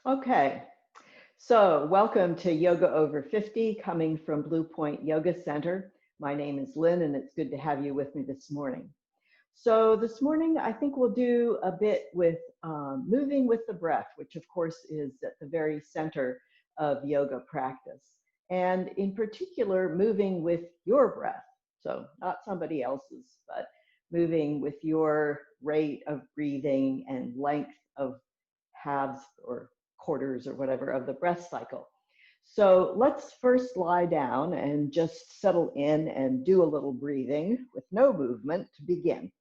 Okay, so welcome to Yoga Over 50, coming from Blue Point Yoga Center. My name is Lynn, and it's good to have you with me this morning. So this morning, I think we'll do a bit with moving with the breath, which of course is at the very center of yoga practice. And in particular, moving with your breath. So not somebody else's, but moving with your rate of breathing and length of halves or quarters or whatever of the breath cycle. So let's first lie down and just settle in and do a little breathing with no movement to begin.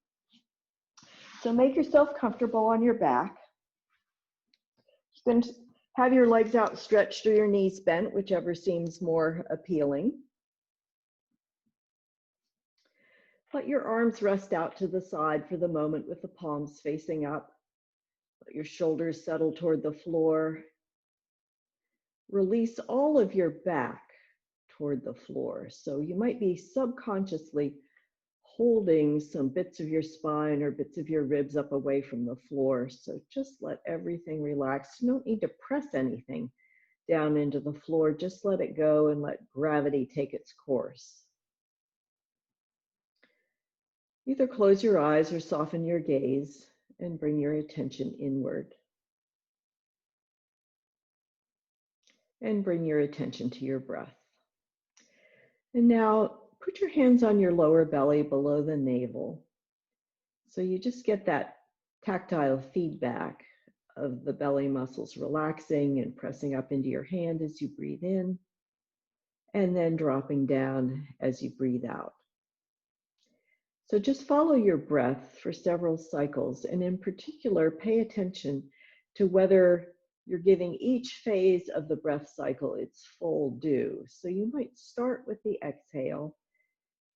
So make yourself comfortable on your back. You can have your legs outstretched or your knees bent, whichever seems more appealing. Let your arms rest out to the side for the moment with the palms facing up. Let your shoulders settle toward the floor. Release all of your back toward the floor. So you might be subconsciously holding some bits of your spine or bits of your ribs up away from the floor. So just let everything relax. You don't need to press anything down into the floor. Just let it go and let gravity take its course. Either close your eyes or soften your gaze and bring your attention inward. And bring your attention to your breath. And now put your hands on your lower belly below the navel. So you just get that tactile feedback of the belly muscles relaxing and pressing up into your hand as you breathe in, and then dropping down as you breathe out. So just follow your breath for several cycles, and in particular, pay attention to whether you're giving each phase of the breath cycle its full due. So you might start with the exhale.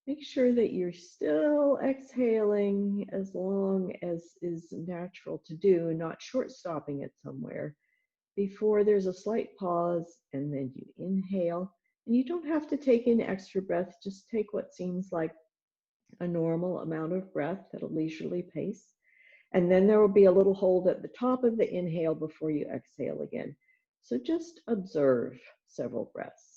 Make sure that you're still exhaling as long as is natural to do, not short stopping it somewhere. Before there's a slight pause, and then you inhale. And you don't have to take in extra breath, just take what seems like a normal amount of breath at a leisurely pace. And then there will be a little hold at the top of the inhale before you exhale again. So just observe several breaths.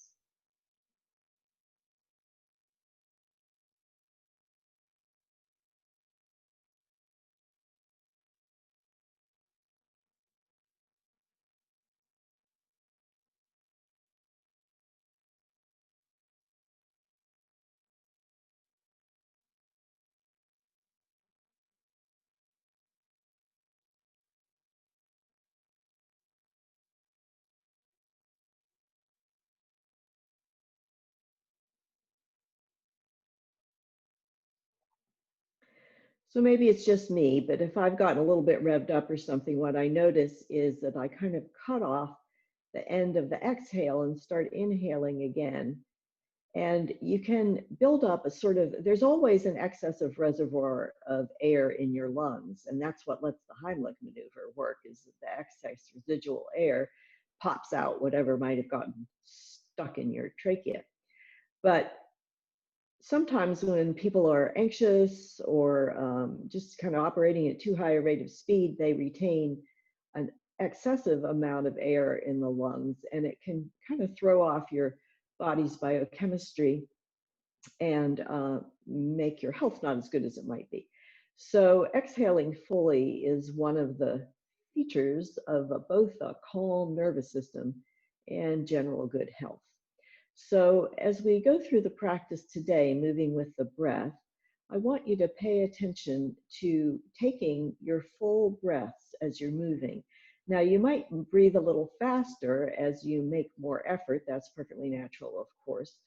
So maybe it's just me, but if I've gotten a little bit revved up or something, what I notice is that I kind of cut off the end of the exhale and start inhaling again. And you can build up a sort of, there's always an excessive reservoir of air in your lungs. And that's what lets the Heimlich maneuver work, is that the excess residual air pops out whatever might have gotten stuck in your trachea. But sometimes when people are anxious or just kind of operating at too high a rate of speed, they retain an excessive amount of air in the lungs, and it can kind of throw off your body's biochemistry and make your health not as good as it might be. So exhaling fully is one of the features of both a calm nervous system and general good health. So as we go through the practice today, moving with the breath, I want you to pay attention to taking your full breaths as you're moving. Now, you might breathe a little faster as you make more effort. That's perfectly natural, of course,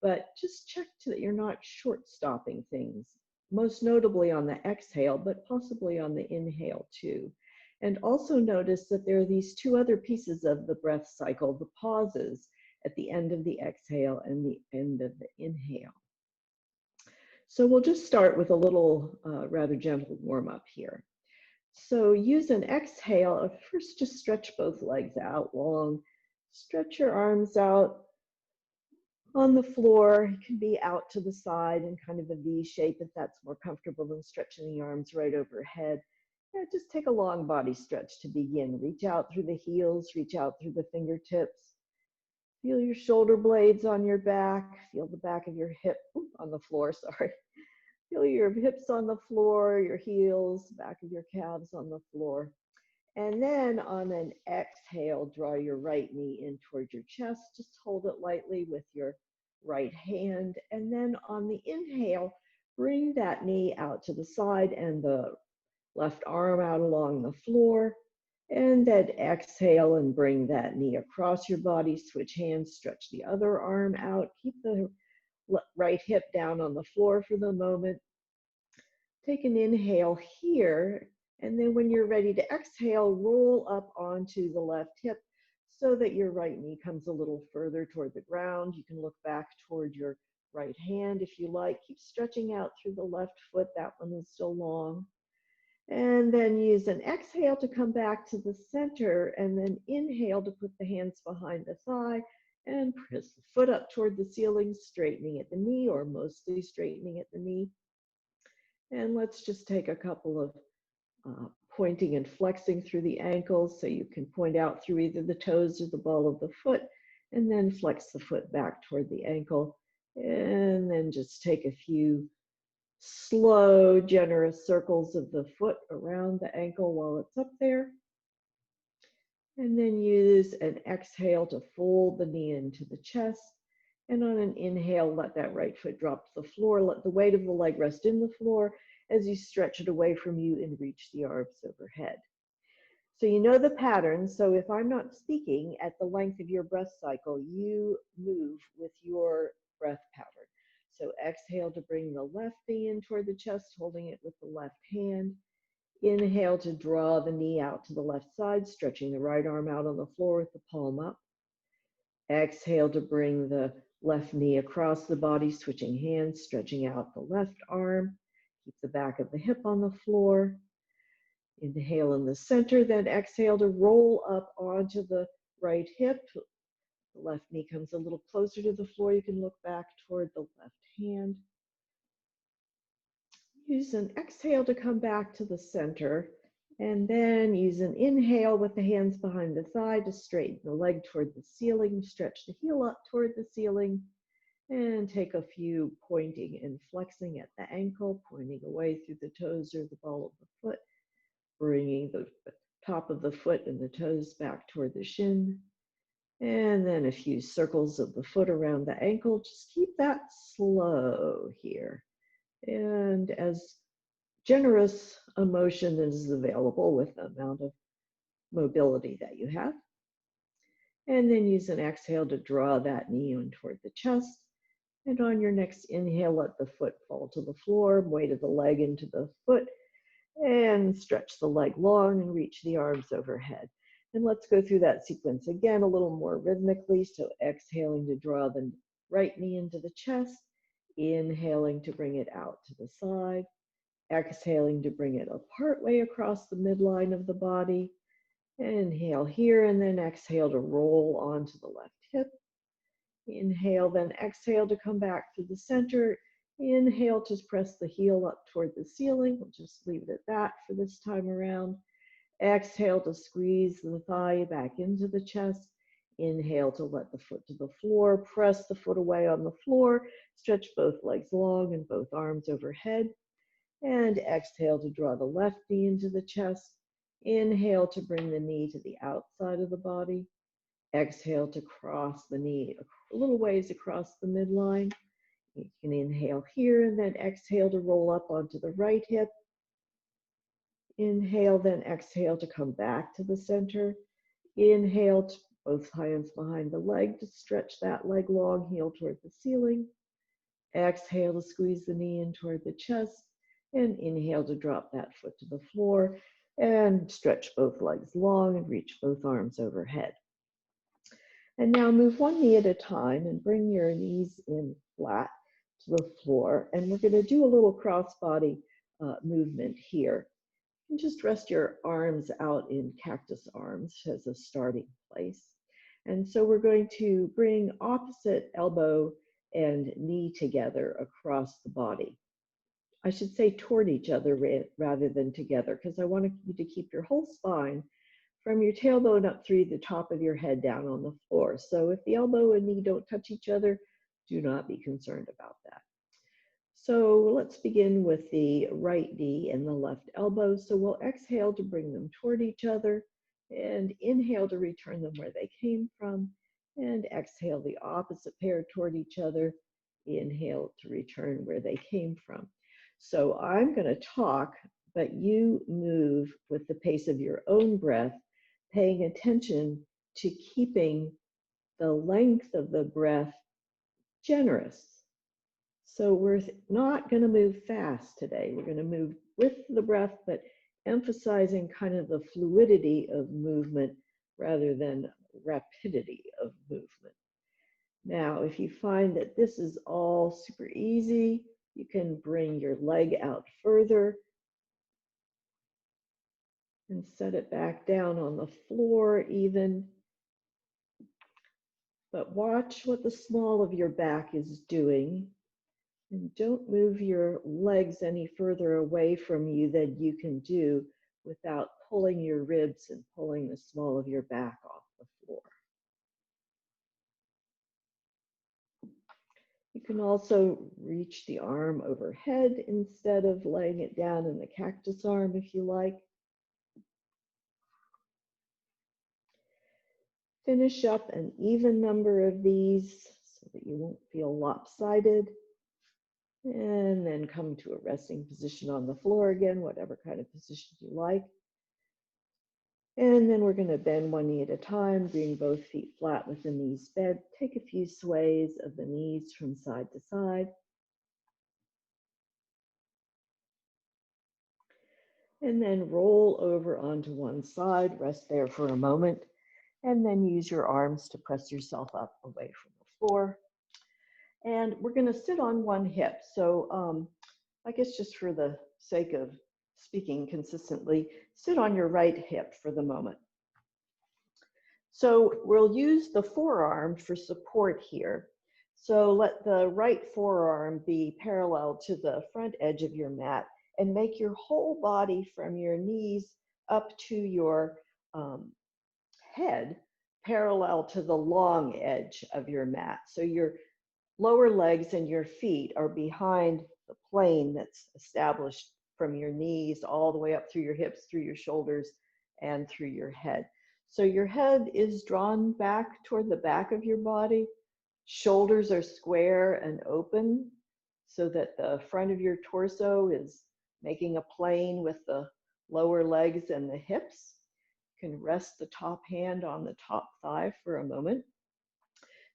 but just check that you're not short stopping things, most notably on the exhale, but possibly on the inhale too. And also notice that there are these two other pieces of the breath cycle, the pauses at the end of the exhale and the end of the inhale. So we'll just start with a little rather gentle warm up here. So use an exhale. First, just stretch both legs out long. Stretch your arms out on the floor. It can be out to the side in kind of a V shape if that's more comfortable than stretching the arms right overhead. Just take a long body stretch to begin. Reach out through the heels, reach out through the fingertips. Feel your shoulder blades on your back. Feel the back of your hip on the floor, sorry. Feel your hips on the floor, your heels, back of your calves on the floor. And then on an exhale, draw your right knee in toward your chest. Just hold it lightly with your right hand. And then on the inhale, bring that knee out to the side and the left arm out along the floor. And then exhale and bring that knee across your body. Switch hands, stretch the other arm out. Keep the right hip down on the floor for the moment. Take an inhale here, and then when you're ready to exhale, roll up onto the left hip so that your right knee comes a little further toward the ground. You can look back toward your right hand if you like. Keep stretching out through the left foot. That one is still long. And then use an exhale to come back to the center, and then inhale to put the hands behind the thigh and press the foot up toward the ceiling, straightening at the knee or mostly straightening at the knee. And let's just take a couple of pointing and flexing through the ankles, so you can point out through either the toes or the ball of the foot, and then flex the foot back toward the ankle. And then just take a few slow, generous circles of the foot around the ankle while it's up there. And then use an exhale to fold the knee into the chest. And on an inhale, let that right foot drop to the floor. Let the weight of the leg rest in the floor as you stretch it away from you and reach the arms overhead. So you know the pattern. So if I'm not speaking at the length of your breath cycle, you move with your breath pattern. So exhale to bring the left knee in toward the chest, holding it with the left hand. Inhale to draw the knee out to the left side, stretching the right arm out on the floor with the palm up. Exhale to bring the left knee across the body, switching hands, stretching out the left arm. Keep the back of the hip on the floor. Inhale in the center, then exhale to roll up onto the right hip. The left knee comes a little closer to the floor. You can look back toward the left hand. Use an exhale to come back to the center, and then use an inhale with the hands behind the thigh to straighten the leg toward the ceiling, stretch the heel up toward the ceiling, and take a few pointing and flexing at the ankle, pointing away through the toes or the ball of the foot, bringing the top of the foot and the toes back toward the shin, and then a few circles of the foot around the ankle. Just keep that slow here. And as generous a motion as is available with the amount of mobility that you have. And then use an exhale to draw that knee in toward the chest. And on your next inhale, let the foot fall to the floor, weight of the leg into the foot, and stretch the leg long and reach the arms overhead. And let's go through that sequence again a little more rhythmically. So exhaling to draw the right knee into the chest, inhaling to bring it out to the side, exhaling to bring it part way across the midline of the body. Inhale here, and then exhale to roll onto the left hip. Inhale, then exhale to come back to the center. Inhale to press the heel up toward the ceiling. We'll just leave it at that for this time around. Exhale to squeeze the thigh back into the chest. Inhale to let the foot to the floor. Press the foot away on the floor. Stretch both legs long and both arms overhead. And exhale to draw the left knee into the chest. Inhale to bring the knee to the outside of the body. Exhale to cross the knee a little ways across the midline. You can inhale here and then exhale to roll up onto the right hip. Inhale, then exhale to come back to the center. Inhale to both hands behind the leg to stretch that leg long, heel toward the ceiling. Exhale to squeeze the knee in toward the chest. And inhale to drop that foot to the floor and stretch both legs long and reach both arms overhead. And now move one knee at a time and bring your knees in flat to the floor. And we're going to do a little cross-body movement here. And just rest your arms out in cactus arms as a starting place. And so we're going to bring opposite elbow and knee together across the body. I should say toward each other rather than together, because I want you to keep your whole spine from your tailbone up through the top of your head down on the floor. So if the elbow and knee don't touch each other, do not be concerned about that. So let's begin with the right knee and the left elbow. So we'll exhale to bring them toward each other and inhale to return them where they came from, and exhale the opposite pair toward each other. Inhale to return where they came from. So I'm going to talk, but you move with the pace of your own breath, paying attention to keeping the length of the breath generous. So we're not going to move fast today. We're going to move with the breath, but emphasizing kind of the fluidity of movement rather than rapidity of movement. Now, if you find that this is all super easy, you can bring your leg out further and set it back down on the floor even. But watch what the small of your back is doing. And don't move your legs any further away from you than you can do without pulling your ribs and pulling the small of your back off the floor. You can also reach the arm overhead instead of laying it down in the cactus arm if you like. Finish up an even number of these so that you won't feel lopsided. And then come to a resting position on the floor again, whatever kind of position you like. And then we're going to bend one knee at a time, bring both feet flat with the knees bent. Take a few sways of the knees from side to side. And then roll over onto one side, rest there for a moment, and then use your arms to press yourself up away from the floor. And we're going to sit on one hip. So I guess just for the sake of speaking consistently, sit on your right hip for the moment. So we'll use the forearm for support here. So let the right forearm be parallel to the front edge of your mat and make your whole body from your knees up to your head parallel to the long edge of your mat. So your lower legs and your feet are behind the plane that's established from your knees all the way up through your hips, through your shoulders, and through your head. So your head is drawn back toward the back of your body. Shoulders are square and open so that the front of your torso is making a plane with the lower legs and the hips. You can rest the top hand on the top thigh for a moment.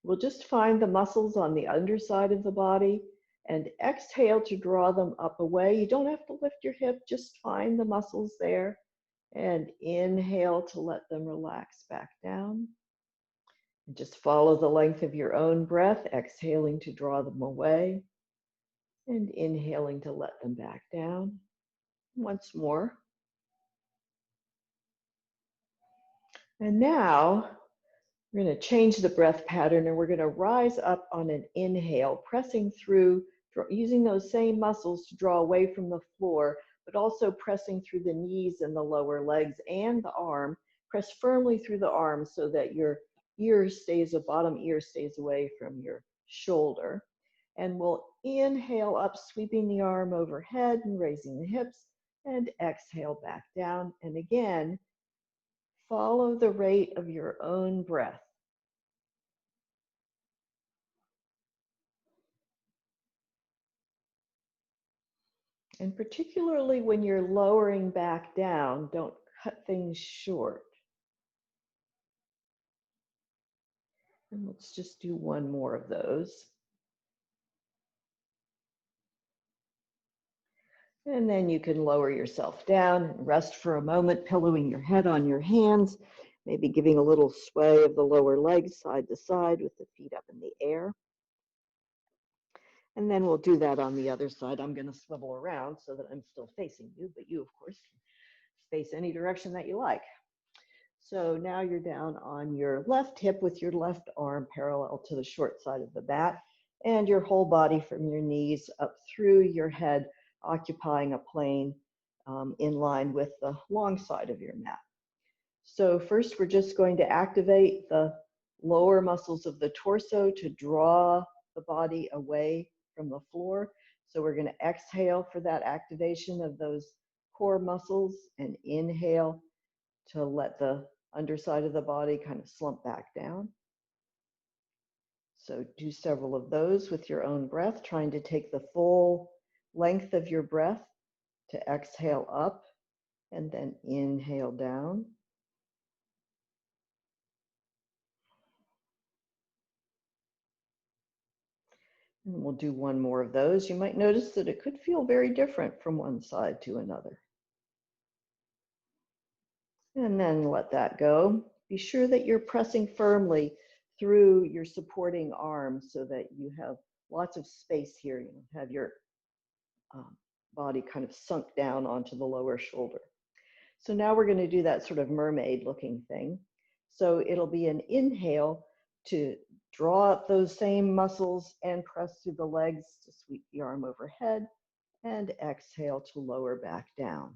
We'll just find the muscles on the underside of the body and exhale to draw them up away. You don't have to lift your hip, just find the muscles there and inhale to let them relax back down. And just follow the length of your own breath, exhaling to draw them away and inhaling to let them back down. Once more. And now we're going to change the breath pattern and we're going to rise up on an inhale, pressing through, using those same muscles to draw away from the floor, but also pressing through the knees and the lower legs and the arm. Press firmly through the arm so that your the bottom ear stays away from your shoulder. And we'll inhale up, sweeping the arm overhead and raising the hips, and exhale back down. And again, follow the rate of your own breath. And particularly when you're lowering back down, don't cut things short. And let's just do one more of those. And then you can lower yourself down and rest for a moment, pillowing your head on your hands, maybe giving a little sway of the lower legs side to side with the feet up in the air. And then we'll do that on the other side. I'm going to swivel around so that I'm still facing you, but you, of course, can face any direction that you like. So now you're down on your left hip with your left arm parallel to the short side of the mat and your whole body from your knees up through your head, occupying a plane in line with the long side of your mat. So first, we're just going to activate the lower muscles of the torso to draw the body away from the floor. So we're going to exhale for that activation of those core muscles and inhale to let the underside of the body kind of slump back down. So do several of those with your own breath, trying to take the full length of your breath to exhale up and then inhale down. And we'll do one more of those. You might notice that it could feel very different from one side to another. And then let that go. Be sure that you're pressing firmly through your supporting arms so that you have lots of space here. You have your body kind of sunk down onto the lower shoulder. So now we're going to do that sort of mermaid looking thing. So it'll be an inhale to draw up those same muscles and press through the legs to sweep the arm overhead, and exhale to lower back down.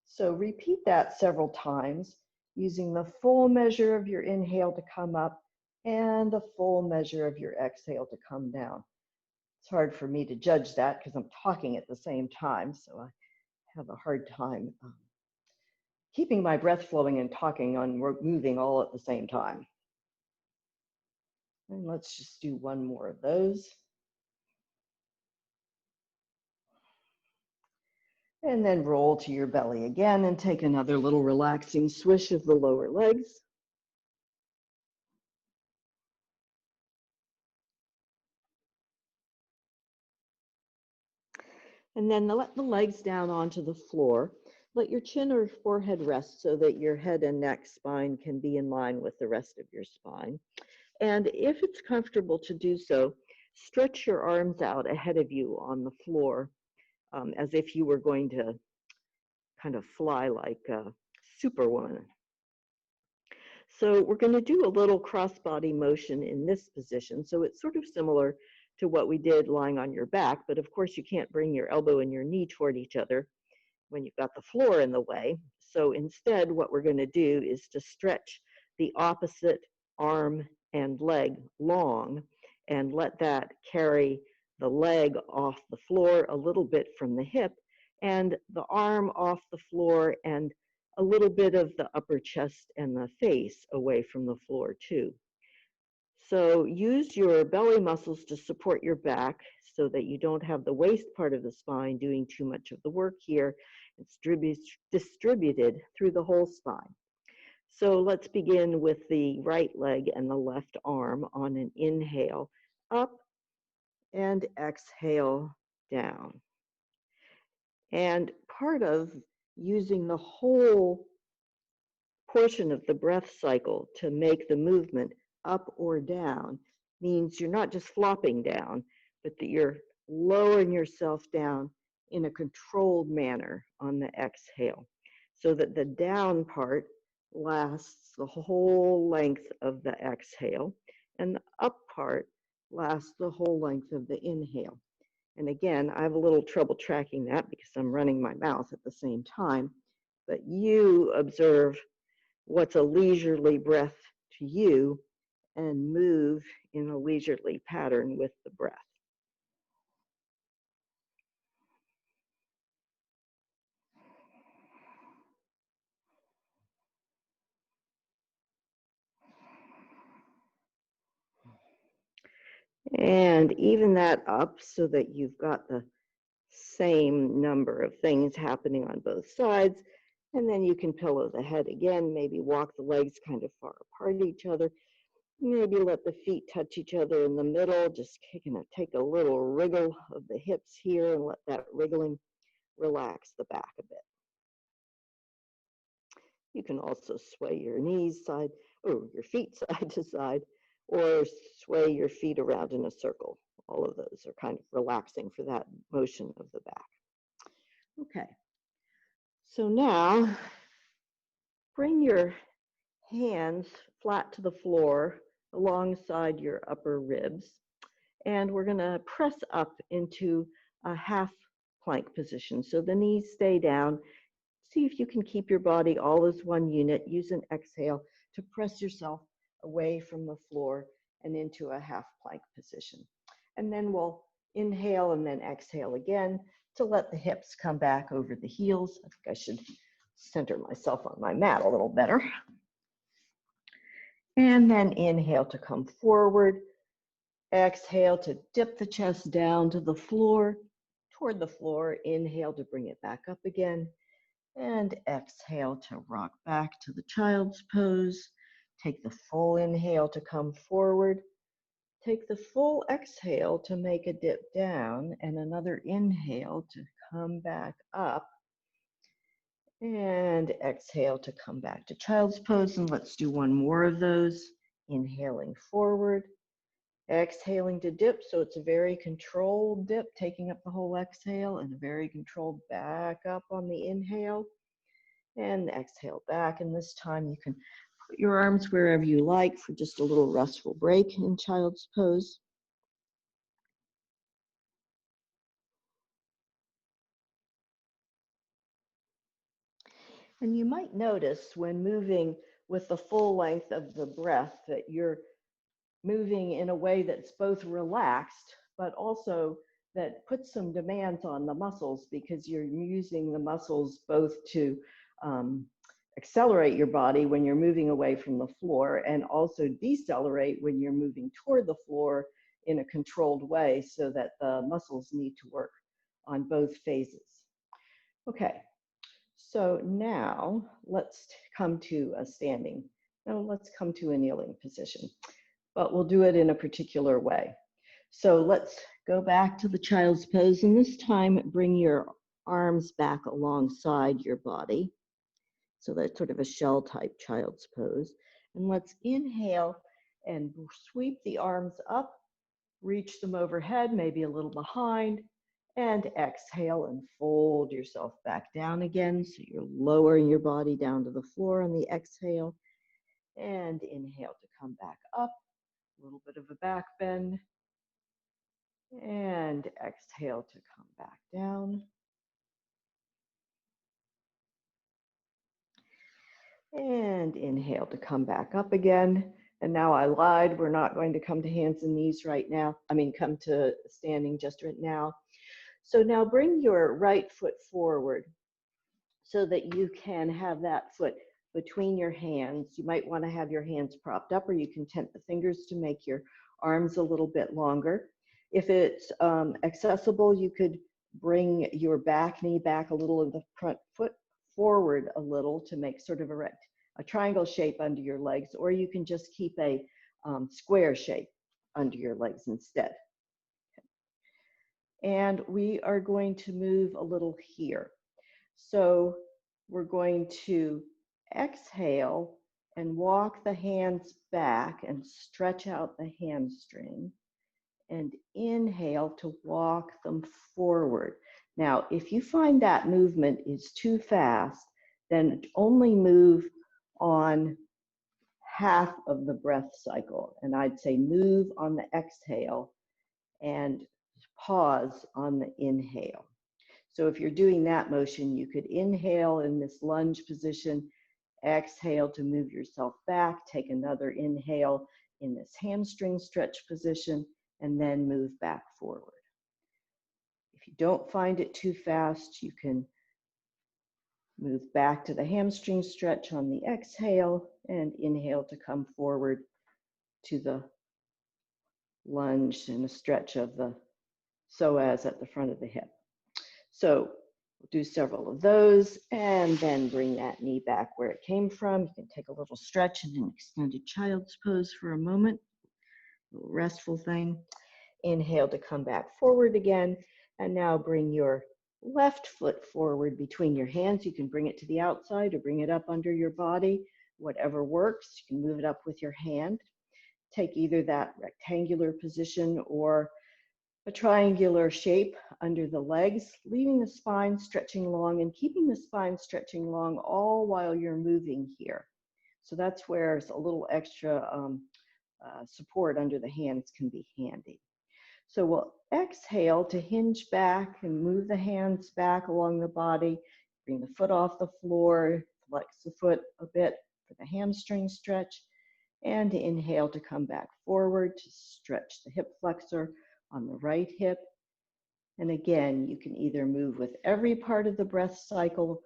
So repeat that several times using the full measure of your inhale to come up and the full measure of your exhale to come down. It's hard for me to judge that because I'm talking at the same time, so I have a hard time keeping my breath flowing and talking on moving all at the same time. And let's just do one more of those. And then roll to your belly again and take another little relaxing swish of the lower legs. And then let the legs down onto the floor. Let your chin or forehead rest so that your head and neck spine can be in line with the rest of your spine. And if it's comfortable to do so, stretch your arms out ahead of you on the floor as if you were going to kind of fly like Superwoman. So we're going to do a little cross-body motion in this position. So it's sort of similar to what we did lying on your back, but of course you can't bring your elbow and your knee toward each other when you've got the floor in the way. So instead, what we're going to do is to stretch the opposite arm and leg long and let that carry the leg off the floor a little bit from the hip and the arm off the floor and a little bit of the upper chest and the face away from the floor too. So use your belly muscles to support your back so that you don't have the waist part of the spine doing too much of the work here. It's distributed through the whole spine. So let's begin with the right leg and the left arm on an inhale up and exhale down. And part of using the whole portion of the breath cycle to make the movement up or down means you're not just flopping down, but that you're lowering yourself down in a controlled manner on the exhale so that the down part lasts the whole length of the exhale and the up part lasts the whole length of the inhale. And again, I have a little trouble tracking that because I'm running my mouth at the same time, but you observe what's a leisurely breath to you and move in a leisurely pattern with the breath. And even that up so that you've got the same number of things happening on both sides. And then you can pillow the head again, maybe walk the legs kind of far apart each other. Maybe let the feet touch each other in the middle, just take a little wriggle of the hips here and let that wriggling relax the back a bit. You can also sway your knees side, or your feet side to side, or sway your feet around in a circle. All of those are kind of relaxing for that motion of the back. Okay, so now bring your hands flat to the floor alongside your upper ribs, and we're going to press up into a half plank position. So the knees stay down. See if you can keep your body all as one unit. Use an exhale to press yourself away from the floor and into a half plank position. And then we'll inhale and then exhale again to let the hips come back over the heels. I think I should center myself on my mat a little better. And then inhale to come forward. Exhale to dip the chest down to the floor, toward the floor. Inhale to bring it back up again. And exhale to rock back to the child's pose. Take the full inhale to come forward. Take the full exhale to make a dip down and another inhale to come back up. And exhale to come back to child's pose. And let's do one more of those. Inhaling forward. Exhaling to dip, so it's a very controlled dip, taking up the whole exhale, and a very controlled back up on the inhale. And exhale back, and this time you can put your arms wherever you like for just a little restful break in child's pose. And you might notice when moving with the full length of the breath that you're moving in a way that's both relaxed, but also that puts some demands on the muscles, because you're using the muscles both to accelerate your body when you're moving away from the floor and also decelerate when you're moving toward the floor in a controlled way, so that the muscles need to work on both phases. Okay, so now let's come to a standing. Now let's come to a kneeling position, but we'll do it in a particular way. So let's go back to the child's pose, and this time bring your arms back alongside your body. So that's sort of a shell type child's pose. And let's inhale and sweep the arms up, reach them overhead, maybe a little behind, and exhale and fold yourself back down again. So you're lowering your body down to the floor on the exhale, and inhale to come back up, a little bit of a back bend, and exhale to come back down. And inhale to come back up again. And now I lied, we're not going to come to hands and knees right now. Come to standing just right now. So now bring your right foot forward so that you can have that foot between your hands. You might want to have your hands propped up, or you can tent the fingers to make your arms a little bit longer. If it's accessible, you could bring your back knee back a little and the front foot forward a little to make sort of a triangle shape under your legs, or you can just keep a square shape under your legs instead. And we are going to move a little here. So we're going to exhale and walk the hands back and stretch out the hamstring, and inhale to walk them forward. Now, if you find that movement is too fast, then only move on half of the breath cycle. And I'd say move on the exhale and pause on the inhale. So if you're doing that motion, you could inhale in this lunge position, exhale to move yourself back, take another inhale in this hamstring stretch position, and then move back forward. If you don't find it too fast, you can move back to the hamstring stretch on the exhale and inhale to come forward to the lunge and a stretch of the psoas at the front of the hip. So we'll do several of those and then bring that knee back where it came from. You can take a little stretch in an extended child's pose for a moment, a little restful thing. Inhale to come back forward again, and now bring your left foot forward between your hands. You can bring it to the outside or bring it up under your body, whatever works. You can move it up with your hand. Take either that rectangular position or a triangular shape under the legs, leaving the spine stretching long and keeping the spine stretching long all while you're moving here. So that's where a little extra support under the hands can be handy. So we'll exhale to hinge back and move the hands back along the body. Bring the foot off the floor, flex the foot a bit for the hamstring stretch, and inhale to come back forward to stretch the hip flexor on the right hip. And again, you can either move with every part of the breath cycle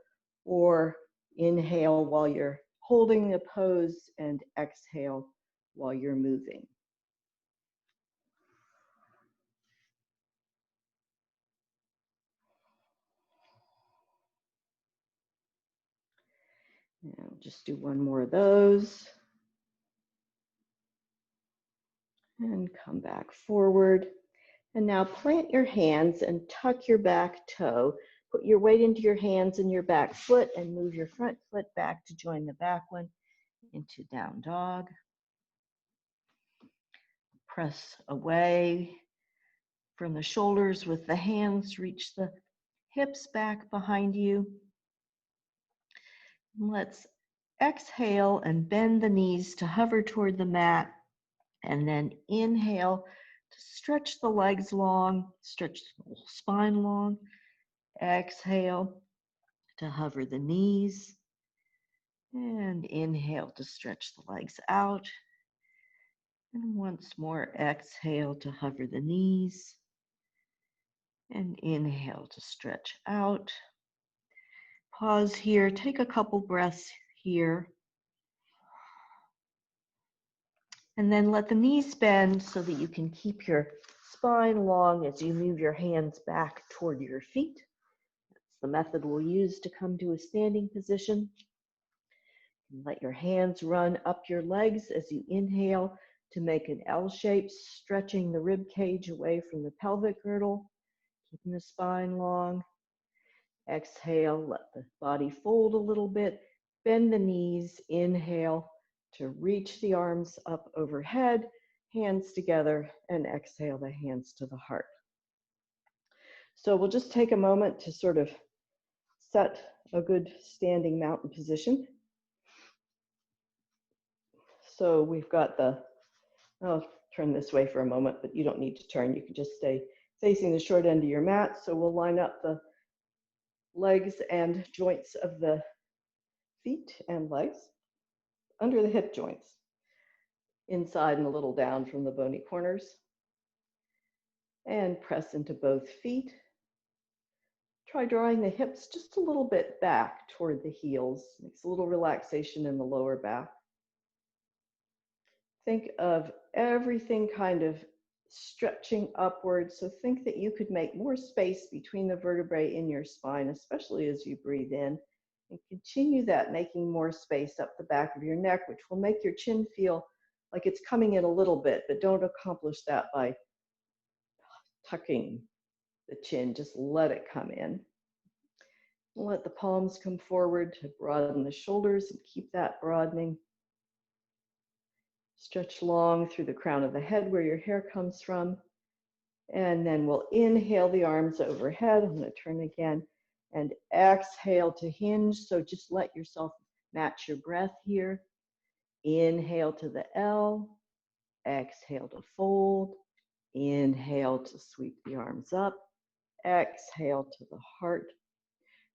or inhale while you're holding the pose and exhale while you're moving. Now just do one more of those. And come back forward. And now plant your hands and tuck your back toe. Put your weight into your hands and your back foot and move your front foot back to join the back one into down dog. Press away from the shoulders with the hands, reach the hips back behind you. Let's exhale and bend the knees to hover toward the mat, and then inhale to stretch the legs long, stretch the whole spine long. Exhale to hover the knees, and inhale to stretch the legs out. And once more, exhale to hover the knees, and inhale to stretch out. Pause here, take a couple breaths here. And then let the knees bend so that you can keep your spine long as you move your hands back toward your feet. That's the method we'll use to come to a standing position. And let your hands run up your legs as you inhale to make an L shape, stretching the rib cage away from the pelvic girdle, keeping the spine long. Exhale, let the body fold a little bit, bend the knees, inhale to reach the arms up overhead, hands together, and exhale the hands to the heart. So we'll just take a moment to sort of set a good standing mountain position. So we've got I'll turn this way for a moment, but you don't need to turn. You can just stay facing the short end of your mat. So we'll line up the legs and joints of the feet and legs under the hip joints, inside and a little down from the bony corners. And press into both feet. Try drawing the hips just a little bit back toward the heels. Makes a little relaxation in the lower back. Think of everything kind of stretching upwards. So think that you could make more space between the vertebrae in your spine, especially as you breathe in. And continue that, making more space up the back of your neck, which will make your chin feel like it's coming in a little bit, but don't accomplish that by tucking the chin. Just let it come in. Let the palms come forward to broaden the shoulders and keep that broadening. Stretch long through the crown of the head where your hair comes from. And then we'll inhale the arms overhead. I'm going to turn again and exhale to hinge. So just let yourself match your breath here. Inhale to the L. Exhale to fold. Inhale to sweep the arms up. Exhale to the heart.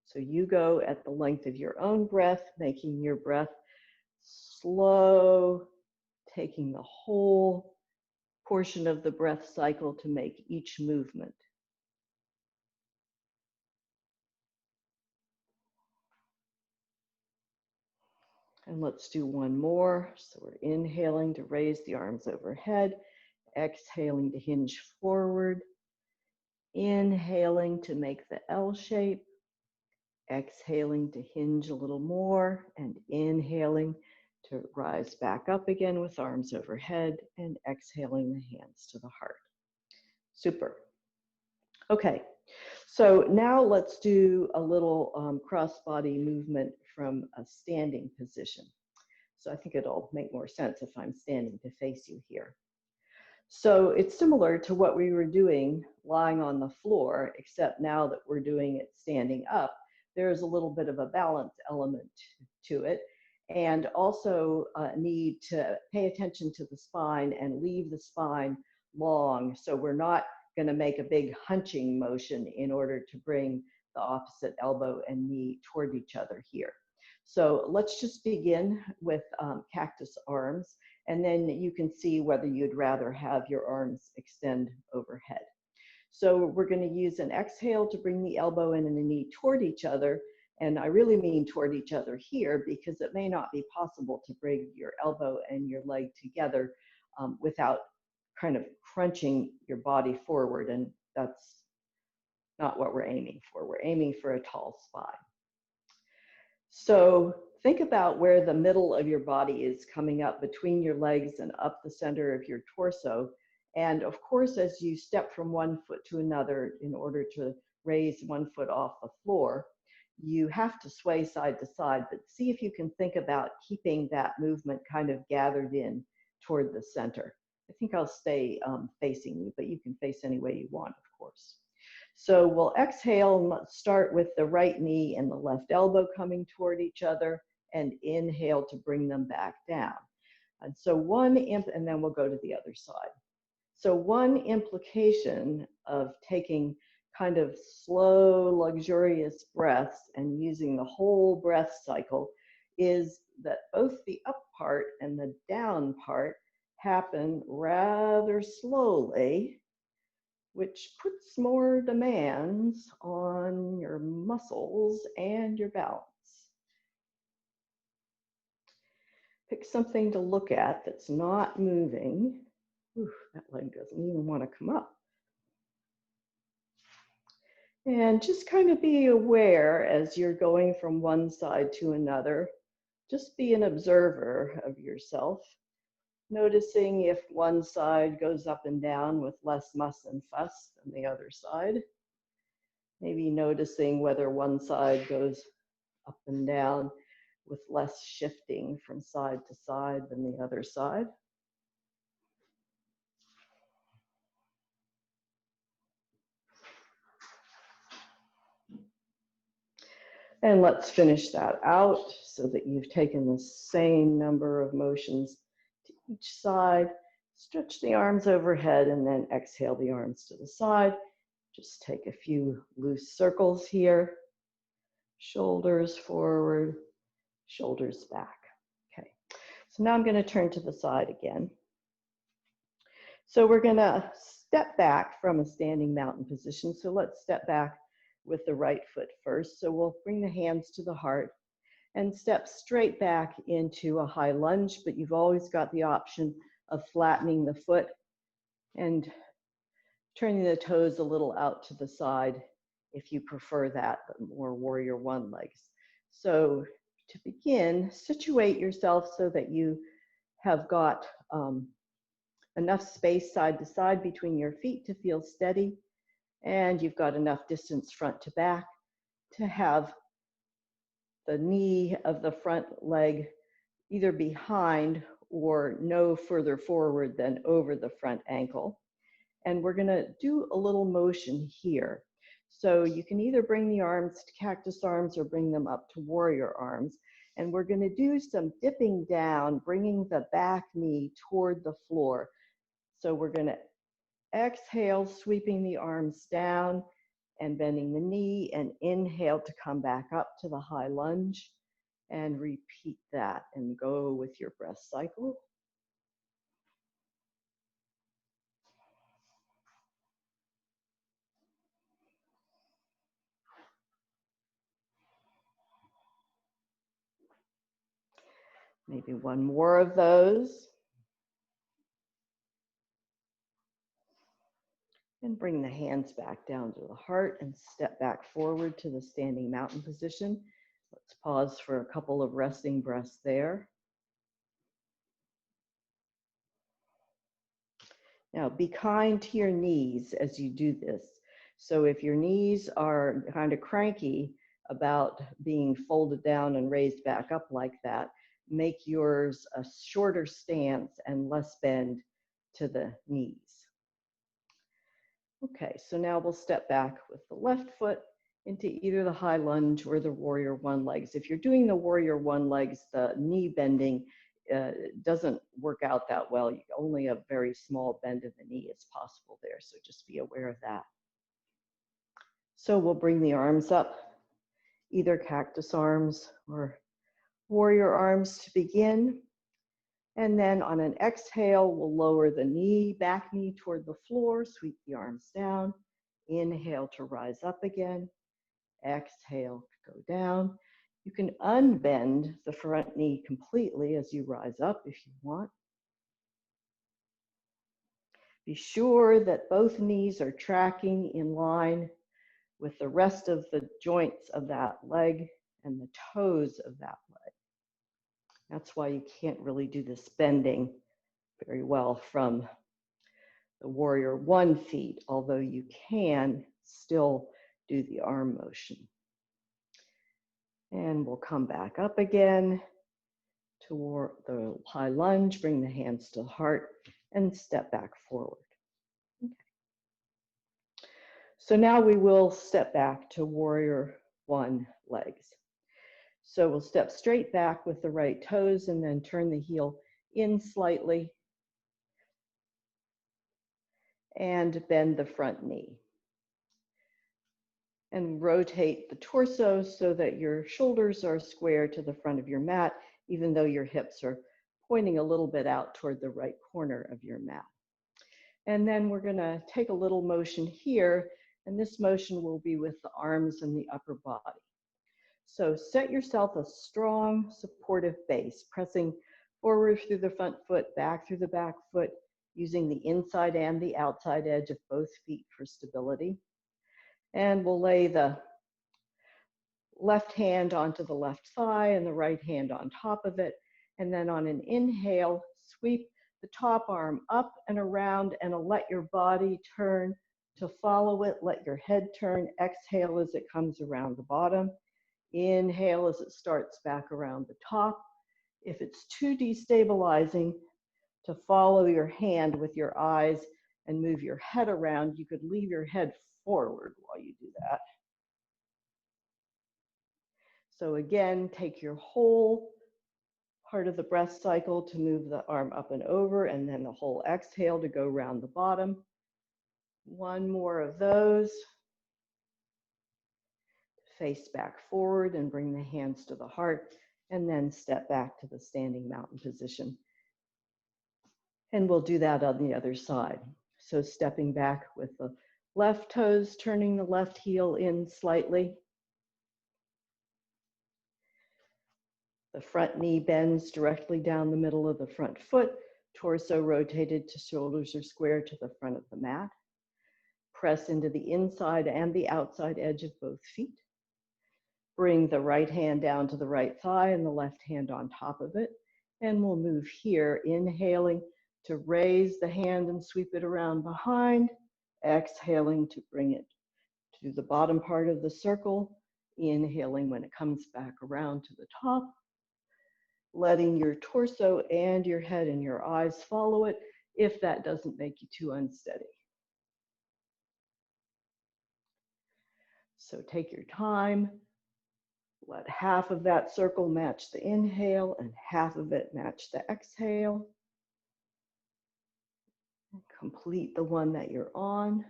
So you go at the length of your own breath, making your breath slow, taking the whole portion of the breath cycle to make each movement. And let's do one more. So we're inhaling to raise the arms overhead, exhaling to hinge forward, inhaling to make the L shape, exhaling to hinge a little more, and inhaling to rise back up again with arms overhead, and exhaling the hands to the heart. Super. Okay, so now let's do a little cross-body movement from a standing position. So I think it'll make more sense if I'm standing to face you here. So it's similar to what we were doing lying on the floor, except now that we're doing it standing up, there's a little bit of a balance element to it, and also need to pay attention to the spine and leave the spine long. So we're not going to make a big hunching motion in order to bring the opposite elbow and knee toward each other here. So let's just begin with cactus arms, and then you can see whether you'd rather have your arms extend overhead. So we're going to use an exhale to bring the elbow and the knee toward each other. And I really mean toward each other here, because it may not be possible to bring your elbow and your leg together without kind of crunching your body forward. And that's not what we're aiming for. We're aiming for a tall spine. So think about where the middle of your body is coming up between your legs and up the center of your torso. And of course, as you step from one foot to another in order to raise one foot off the floor, you have to sway side to side, but see if you can think about keeping that movement kind of gathered in toward the center. I think I'll stay facing you, but you can face any way you want, of course. So we'll exhale and let's start with the right knee and the left elbow coming toward each other, and inhale to bring them back down. And so and then we'll go to the other side. So one implication of taking kind of slow, luxurious breaths and using the whole breath cycle is that both the up part and the down part happen rather slowly, which puts more demands on your muscles and your balance. Pick something to look at that's not moving. Ooh, that leg doesn't even want to come up. And just kind of be aware as you're going from one side to another. Just be an observer of yourself, noticing if one side goes up and down with less muss and fuss than the other side. Maybe noticing whether one side goes up and down with less shifting from side to side than the other side. And let's finish that out so that you've taken the same number of motions to each side. Stretch the arms overhead and then exhale the arms to the side. Just take a few loose circles here. Shoulders forward, shoulders back. Okay, so now I'm going to turn to the side again. So we're going to step back from a standing mountain position. So let's step back with the right foot first. So we'll bring the hands to the heart and step straight back into a high lunge, but you've always got the option of flattening the foot and turning the toes a little out to the side if you prefer that, more warrior one legs. So to begin, situate yourself so that you have got enough space side to side between your feet to feel steady, and you've got enough distance front to back to have the knee of the front leg either behind or no further forward than over the front ankle. And we're gonna do a little motion here. So you can either bring the arms to cactus arms or bring them up to warrior arms. And we're gonna do some dipping down, bringing the back knee toward the floor. So we're gonna exhale, sweeping the arms down and bending the knee, and inhale to come back up to the high lunge, and repeat that and go with your breath cycle. Maybe one more of those. And bring the hands back down to the heart and step back forward to the standing mountain position. Let's pause for a couple of resting breaths there. Now be kind to your knees as you do this. So if your knees are kind of cranky about being folded down and raised back up like that, make yours a shorter stance and less bend to the knees. Okay, so now we'll step back with the left foot into either the high lunge or the warrior one legs. If you're doing the warrior one legs, the knee bending doesn't work out that well. Only a very small bend of the knee is possible there, so just be aware of that. So we'll bring the arms up, either cactus arms or warrior arms to begin. And then on an exhale, we'll lower the knee, back knee toward the floor, sweep the arms down. Inhale to rise up again. Exhale to go down. You can unbend the front knee completely as you rise up if you want. Be sure that both knees are tracking in line with the rest of the joints of that leg and the toes of that leg. That's why you can't really do this bending very well from the warrior one feet, although you can still do the arm motion. And we'll come back up again toward the high lunge, bring the hands to the heart and step back forward. Okay. So now we will step back to warrior one legs. So we'll step straight back with the right toes and then turn the heel in slightly and bend the front knee. And rotate the torso so that your shoulders are square to the front of your mat, even though your hips are pointing a little bit out toward the right corner of your mat. And then we're gonna take a little motion here, and this motion will be with the arms and the upper body. So set yourself a strong supportive base, pressing forward through the front foot, back through the back foot, using the inside and the outside edge of both feet for stability. And we'll lay the left hand onto the left thigh and the right hand on top of it. And then on an inhale, sweep the top arm up and around and let your body turn to follow it. Let your head turn. Exhale as it comes around the bottom. Inhale as it starts back around the top. If it's too destabilizing to follow your hand with your eyes and move your head around, you could leave your head forward while you do that. So again, take your whole part of the breath cycle to move the arm up and over, and then the whole exhale to go around the bottom. One more of those. Face back forward and bring the hands to the heart, and then step back to the standing mountain position. And we'll do that on the other side. So stepping back with the left toes, turning the left heel in slightly. The front knee bends directly down the middle of the front foot, torso rotated to shoulders are square to the front of the mat. Press into the inside and the outside edge of both feet. Bring the right hand down to the right thigh and the left hand on top of it. And we'll move here, inhaling to raise the hand and sweep it around behind, exhaling to bring it to the bottom part of the circle, inhaling when it comes back around to the top, letting your torso and your head and your eyes follow it if that doesn't make you too unsteady. So take your time. Let half of that circle match the inhale and half of it match the exhale. Complete the one that you're on.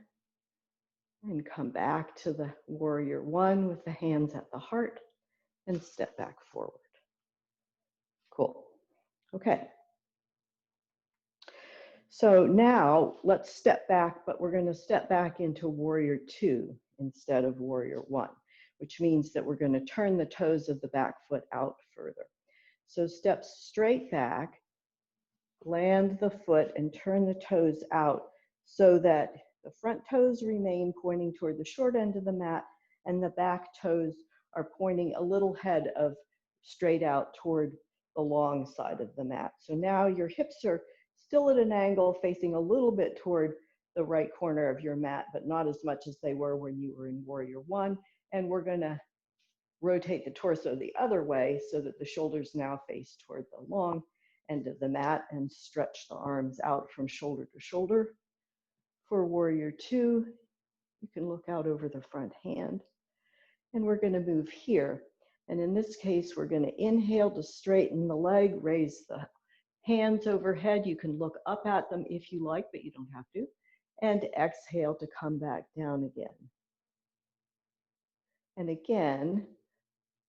And come back to the warrior one with the hands at the heart and step back forward. Cool. Okay. So now let's step back, but we're going to step back into warrior two instead of warrior one, which means that we're going to turn the toes of the back foot out further. So step straight back, land the foot and turn the toes out so that the front toes remain pointing toward the short end of the mat and the back toes are pointing a little head of straight out toward the long side of the mat. So now your hips are still at an angle facing a little bit toward the right corner of your mat, but not as much as they were when you were in warrior one. And we're gonna rotate the torso the other way so that the shoulders now face toward the long end of the mat and stretch the arms out from shoulder to shoulder. For warrior two, you can look out over the front hand. And we're gonna move here. And in this case, we're gonna inhale to straighten the leg, raise the Hands overhead, you can look up at them if you like, but you don't have to. And exhale to come back down again. And again,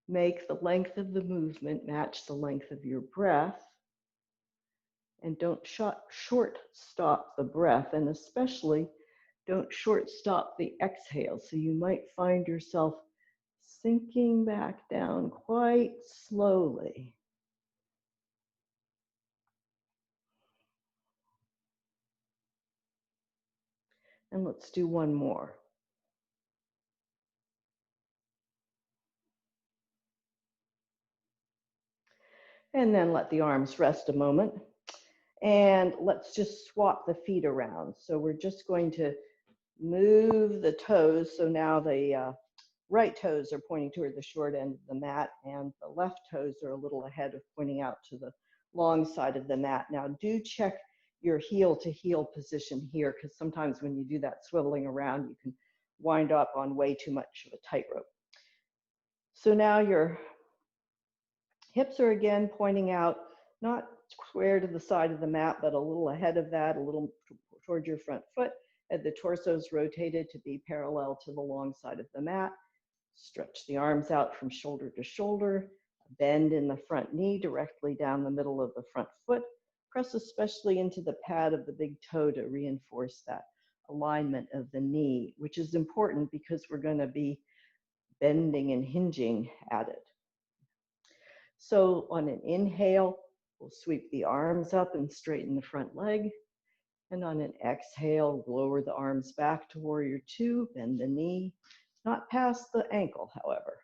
make the length of the movement match the length of your breath. And don't short stop the breath, and especially don't short stop the exhale. So you might find yourself sinking back down quite slowly. And let's do one more. And then let the arms rest a moment. And let's just swap the feet around. So we're just going to move the toes. So now the right toes are pointing toward the short end of the mat, and the left toes are a little ahead of pointing out to the long side of the mat. Now do check your heel to heel position here, because sometimes when you do that swiveling around, you can wind up on way too much of a tightrope. So now your hips are again pointing out, not square to the side of the mat, but a little ahead of that, a little toward your front foot. And the torso is rotated to be parallel to the long side of the mat. Stretch the arms out from shoulder to shoulder. Bend in the front knee directly down the middle of the front foot. Press especially into the pad of the big toe to reinforce that alignment of the knee, which is important because we're going to be bending and hinging at it. So on an inhale, we'll sweep the arms up and straighten the front leg. And on an exhale, lower the arms back to warrior two, bend the knee, not past the ankle, however.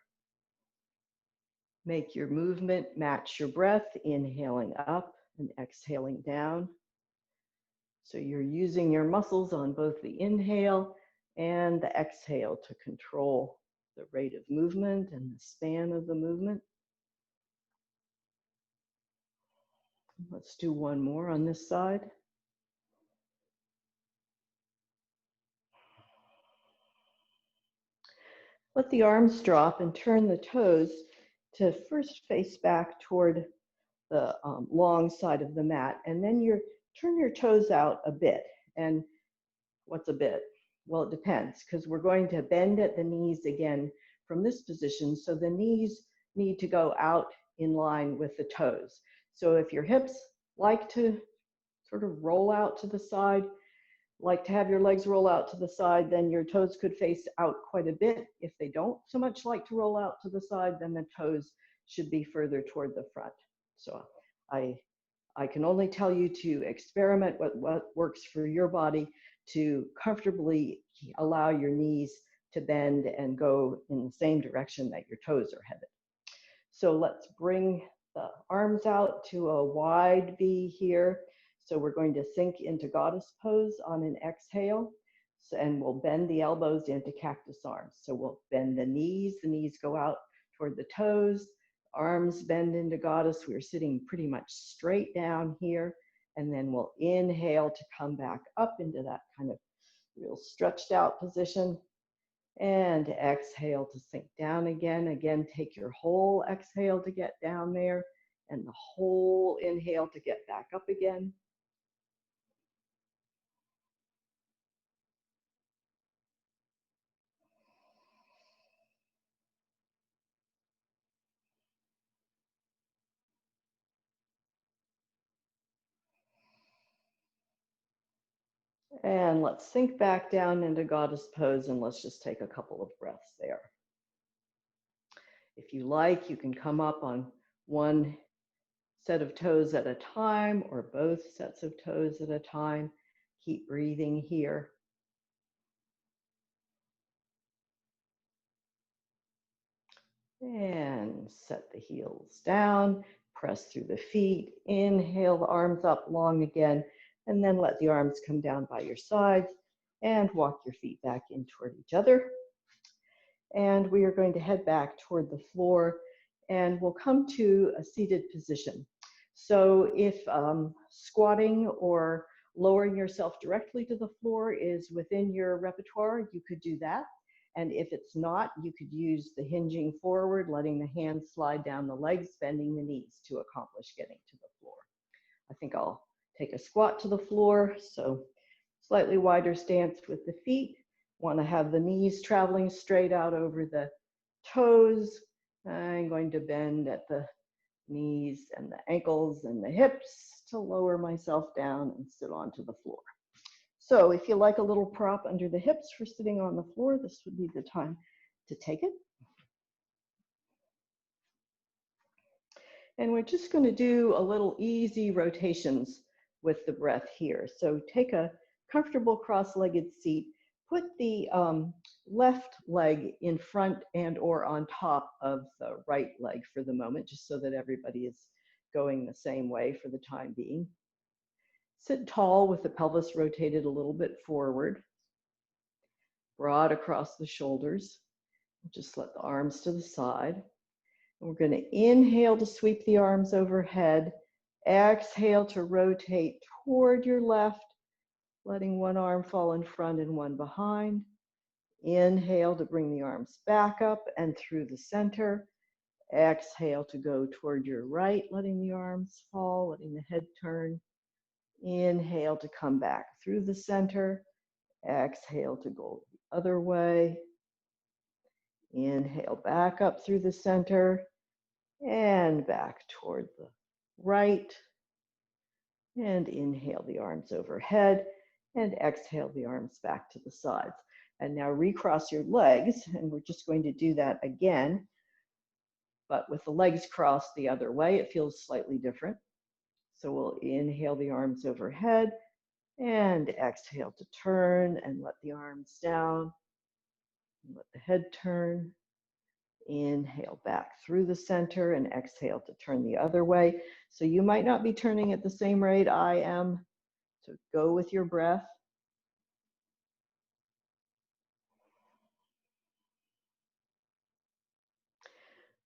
Make your movement match your breath, inhaling up and exhaling down. So you're using your muscles on both the inhale and the exhale to control the rate of movement and the span of the movement. Let's do one more on this side. Let the arms drop and turn the toes to first face back toward the long side of the mat, and then turn your toes out a bit. And what's a bit? Well, it depends, because we're going to bend at the knees again from this position, so the knees need to go out in line with the toes. So if your hips like to sort of roll out to the side, like to have your legs roll out to the side, then your toes could face out quite a bit. If they don't so much like to roll out to the side, then the toes should be further toward the front. So I can only tell you to experiment what works for your body to comfortably allow your knees to bend and go in the same direction that your toes are headed. So let's bring the arms out to a wide V here. So we're going to sink into goddess pose on an exhale, and we'll bend the elbows into cactus arms. So we'll bend the knees go out toward the toes, arms bend into goddess. We're sitting pretty much straight down here, and then we'll inhale to come back up into that kind of real stretched out position. And exhale to sink down again. Again, take your whole exhale to get down there and the whole inhale to get back up again. And let's sink back down into goddess pose, and let's just take a couple of breaths there. If you like, you can come up on one set of toes at a time or both sets of toes at a time. Keep breathing here. And set the heels down, press through the feet, inhale the arms up long again, and then let the arms come down by your sides and walk your feet back in toward each other. And we are going to head back toward the floor, and we'll come to a seated position. So if squatting or lowering yourself directly to the floor is within your repertoire, you could do that. And if it's not, you could use the hinging forward, letting the hands slide down the legs, bending the knees to accomplish getting to the floor. I think I'll take a squat to the floor. So slightly wider stance with the feet. Want to have the knees traveling straight out over the toes. I'm going to bend at the knees and the ankles and the hips to lower myself down and sit onto the floor. So if you like a little prop under the hips for sitting on the floor, this would be the time to take it. And we're just going to do a little easy rotations with the breath here. So take a comfortable cross-legged seat, put the left leg in front and or on top of the right leg for the moment, just so that everybody is going the same way for the time being. Sit tall with the pelvis rotated a little bit forward, broad across the shoulders. Just let the arms to the side. We're going to inhale to sweep the arms overhead. Exhale to rotate toward your left, letting one arm fall in front and one behind. Inhale to bring the arms back up and through the center. Exhale to go toward your right, letting the arms fall, letting the head turn. Inhale to come back through the center. Exhale to go the other way. Inhale back up through the center and back toward the right. And inhale the arms overhead and exhale the arms back to the sides. And now recross your legs, and we're just going to do that again, but with the legs crossed the other way. It feels slightly different. So we'll inhale the arms overhead and exhale to turn and let the arms down. Let the head turn. Inhale back through the center and exhale to turn the other way. So you might not be turning at the same rate I am. So go with your breath.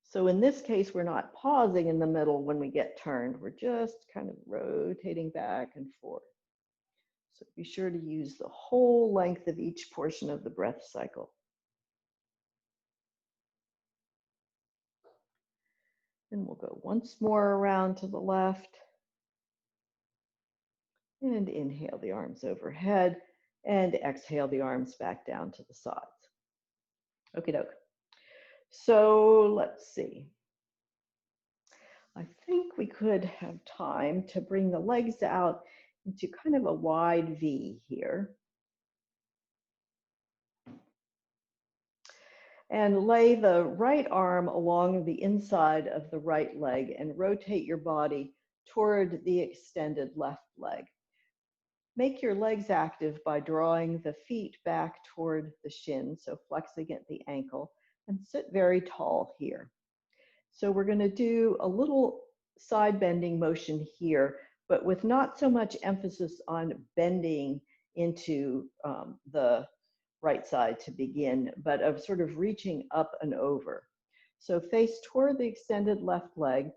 So in this case, we're not pausing in the middle when we get turned. We're just kind of rotating back and forth. So be sure to use the whole length of each portion of the breath cycle. And we'll go once more around to the left. And inhale the arms overhead and exhale the arms back down to the sides. Okie doke. So let's see. I think we could have time to bring the legs out into kind of a wide V here. And lay the right arm along the inside of the right leg and rotate your body toward the extended left leg. Make your legs active by drawing the feet back toward the shin, so flexing at the ankle, and sit very tall here. So we're going to do a little side bending motion here, but with not so much emphasis on bending into the right side to begin, but of sort of reaching up and over. So face toward the extended left leg,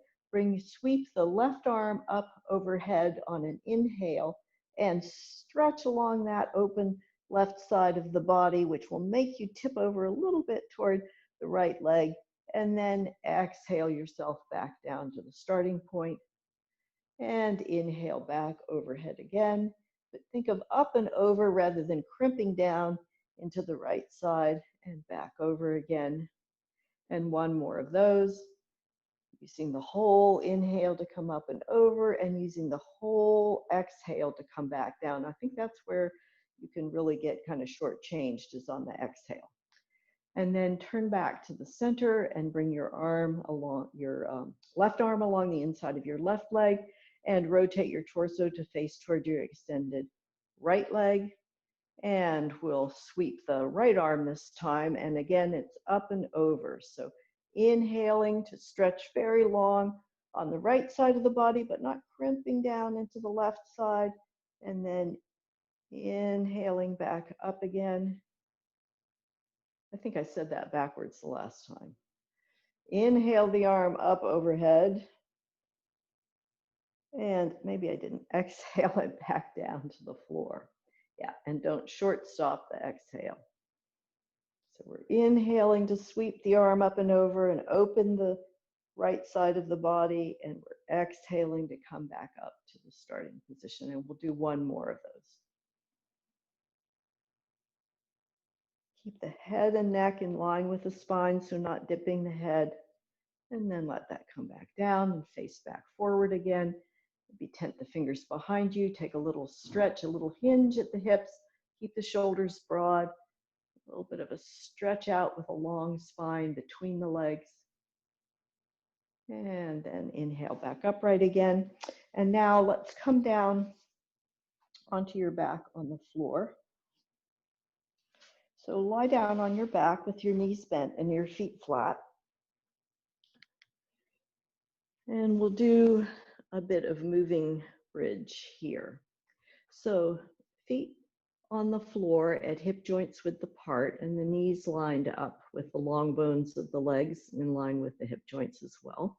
sweep the left arm up overhead on an inhale and stretch along that open left side of the body, which will make you tip over a little bit toward the right leg, and then exhale yourself back down to the starting point and inhale back overhead again. But think of up and over rather than crimping down into the right side and back over again. And one more of those. Using the whole inhale to come up and over and using the whole exhale to come back down. I think that's where you can really get kind of shortchanged, is on the exhale. And then turn back to the center and bring your arm along, your left arm along the inside of your left leg, and rotate your torso to face toward your extended right leg. And we'll sweep the right arm this time. And again, it's up and over. So inhaling to stretch very long on the right side of the body, but not crimping down into the left side. And then inhaling back up again. I think I said that backwards the last time. Inhale the arm up overhead. And maybe I didn't. Exhale it back down to the floor. Yeah, and don't short stop the exhale. So we're inhaling to sweep the arm up and over and open the right side of the body, and we're exhaling to come back up to the starting position. And we'll do one more of those. Keep the head and neck in line with the spine, so not dipping the head. And then let that come back down and face back forward again. Maybe tent the fingers behind you. Take a little stretch, a little hinge at the hips. Keep the shoulders broad. A little bit of a stretch out with a long spine between the legs. And then inhale back upright again. And now let's come down onto your back on the floor. So lie down on your back with your knees bent and your feet flat. And we'll do a bit of moving bridge here. So feet on the floor at hip joints width apart and the knees lined up with the long bones of the legs in line with the hip joints as well.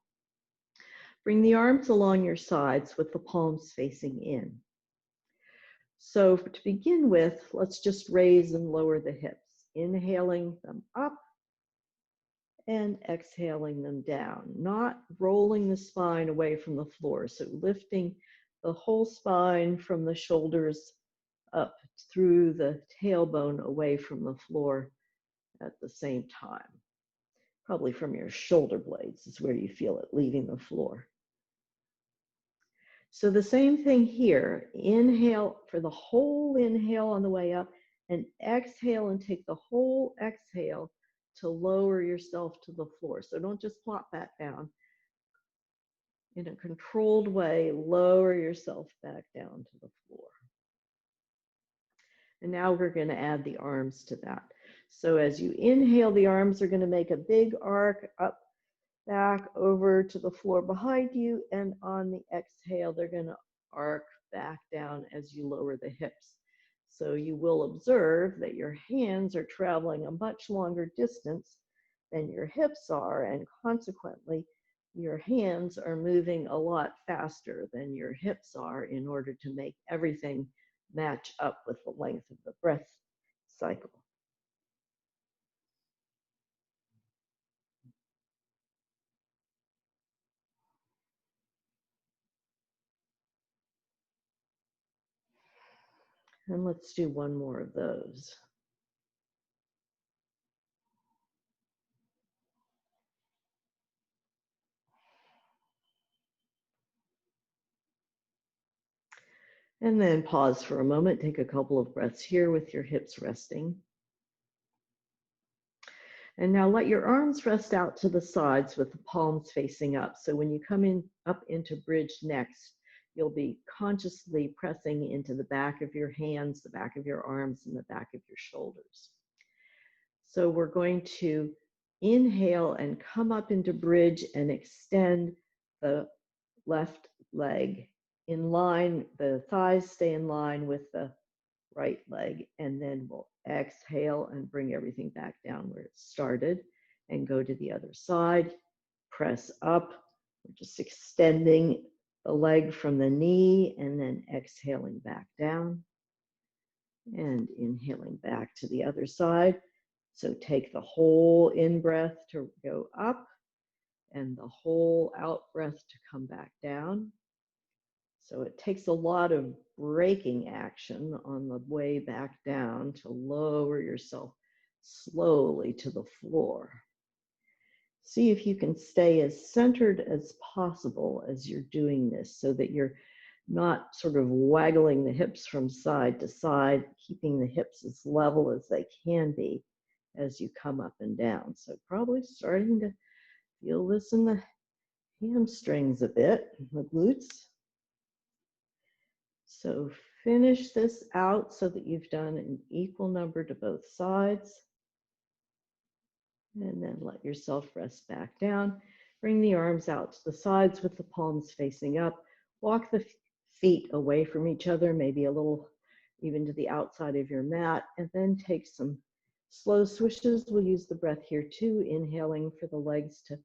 Bring the arms along your sides with the palms facing in. So to begin with, let's just raise and lower the hips, inhaling them up and exhaling them down, not rolling the spine away from the floor. So lifting the whole spine from the shoulders up through the tailbone away from the floor at the same time. Probably from your shoulder blades is where you feel it leaving the floor. So the same thing here, inhale for the whole inhale on the way up and exhale and take the whole exhale to lower yourself to the floor. So don't just plop that down. In a controlled way, lower yourself back down to the floor. And now we're going to add the arms to that. So as you inhale, the arms are going to make a big arc up, back over to the floor behind you. And on the exhale, they're going to arc back down as you lower the hips. So you will observe that your hands are traveling a much longer distance than your hips are, and consequently, your hands are moving a lot faster than your hips are in order to make everything match up with the length of the breath cycle. And let's do one more of those. And then pause for a moment, take a couple of breaths here with your hips resting. And now let your arms rest out to the sides with the palms facing up. So when you come in up into bridge next, you'll be consciously pressing into the back of your hands, the back of your arms, and the back of your shoulders. So we're going to inhale and come up into bridge and extend the left leg in line, the thighs stay in line with the right leg, and then we'll exhale and bring everything back down where it started and go to the other side. Press up. We're just extending the leg from the knee and then exhaling back down and inhaling back to the other side. So take the whole in breath to go up and the whole out breath to come back down. So it takes a lot of braking action on the way back down to lower yourself slowly to the floor. See if you can stay as centered as possible as you're doing this so that you're not sort of waggling the hips from side to side, keeping the hips as level as they can be as you come up and down. So probably starting to feel this in the hamstrings a bit, the glutes. So finish this out so that you've done an equal number to both sides. And then let yourself rest back down. Bring the arms out to the sides with the palms facing up. Walk the feet away from each other, maybe a little even to the outside of your mat, and then take some slow swishes. We'll use the breath here too, inhaling for the legs to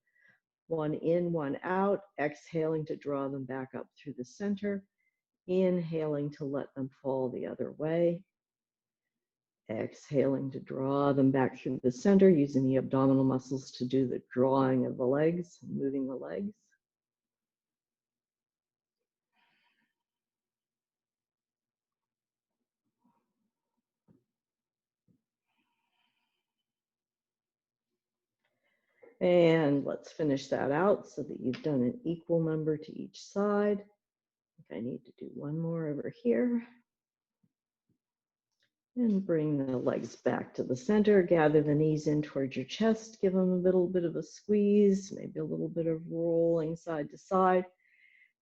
one in, one out, exhaling to draw them back up through the center. Inhaling to let them fall the other way. Exhaling to draw them back through the center, using the abdominal muscles to do the drawing of the legs, moving the legs. And let's finish that out so that you've done an equal number to each side. I think I need to do one more over here. And bring the legs back to the center. Gather the knees in towards your chest. Give them a little bit of a squeeze, maybe a little bit of rolling side to side.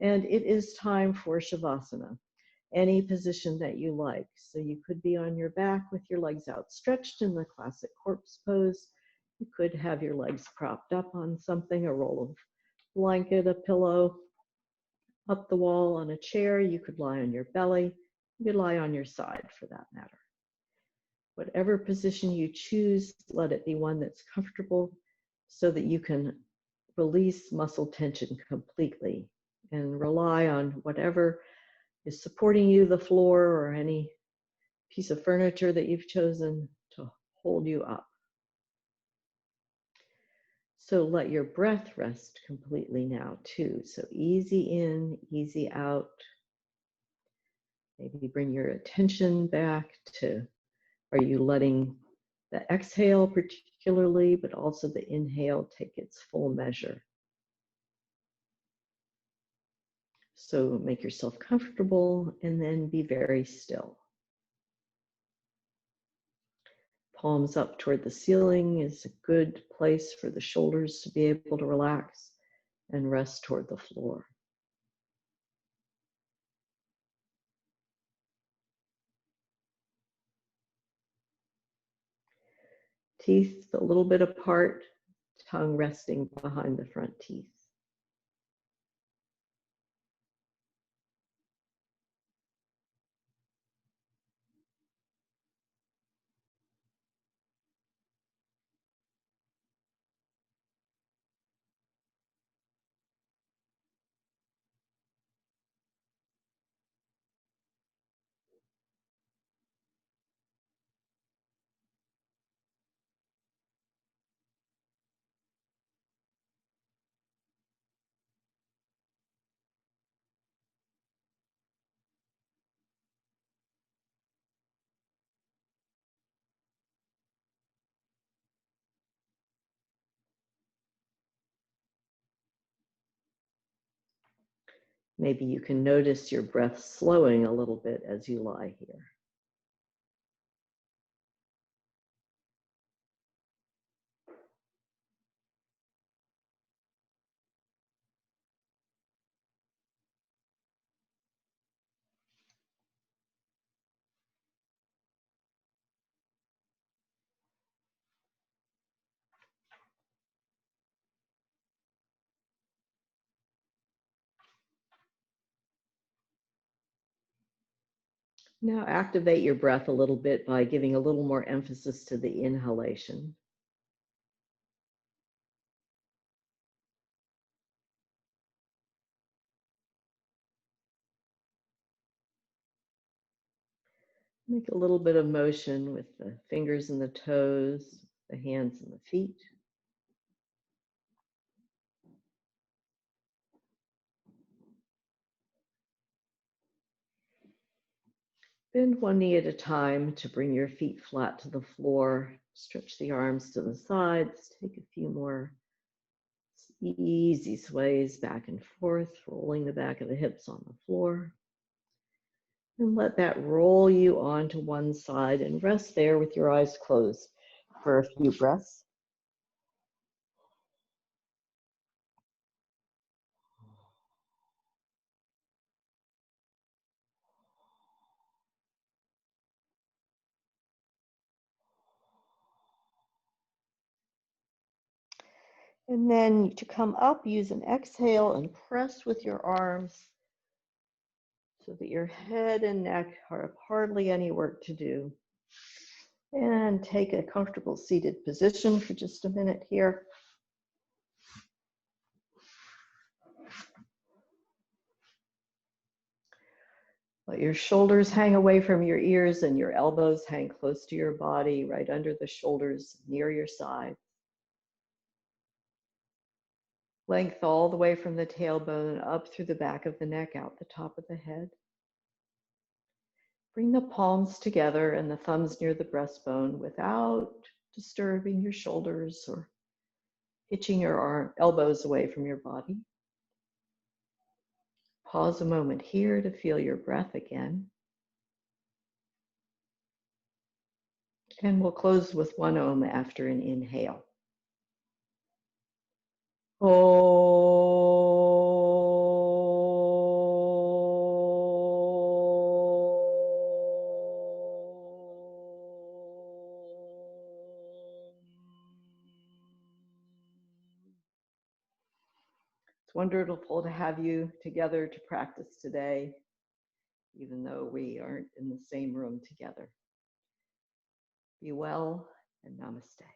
And it is time for Shavasana, any position that you like. So you could be on your back with your legs outstretched in the classic corpse pose. You could have your legs propped up on something, a roll of blanket, a pillow, up the wall on a chair. You could lie on your belly. You could lie on your side for that matter. Whatever position you choose, let it be one that's comfortable so that you can release muscle tension completely and rely on whatever is supporting you, the floor or any piece of furniture that you've chosen to hold you up. So let your breath rest completely now too. So easy in, easy out. Maybe bring your attention back to, are you letting the exhale particularly, but also the inhale take its full measure? So make yourself comfortable and then be very still. Palms up toward the ceiling is a good place for the shoulders to be able to relax and rest toward the floor. Teeth a little bit apart, tongue resting behind the front teeth. Maybe you can notice your breath slowing a little bit as you lie here. Now activate your breath a little bit by giving a little more emphasis to the inhalation. Make a little bit of motion with the fingers and the toes, the hands and the feet. Bend one knee at a time to bring your feet flat to the floor. Stretch the arms to the sides. Take a few more easy sways back and forth, rolling the back of the hips on the floor. And let that roll you onto one side and rest there with your eyes closed for a few breaths. And then to come up, use an exhale and press with your arms so that your head and neck have hardly any work to do. And take a comfortable seated position for just a minute here. Let your shoulders hang away from your ears and your elbows hang close to your body, right under the shoulders, near your side. Length all the way from the tailbone up through the back of the neck, out the top of the head. Bring the palms together and the thumbs near the breastbone without disturbing your shoulders or hitching your elbows away from your body. Pause a moment here to feel your breath again. And we'll close with one Om after an inhale. It's wonderful to have you together to practice today, even though we aren't in the same room together. Be well and namaste.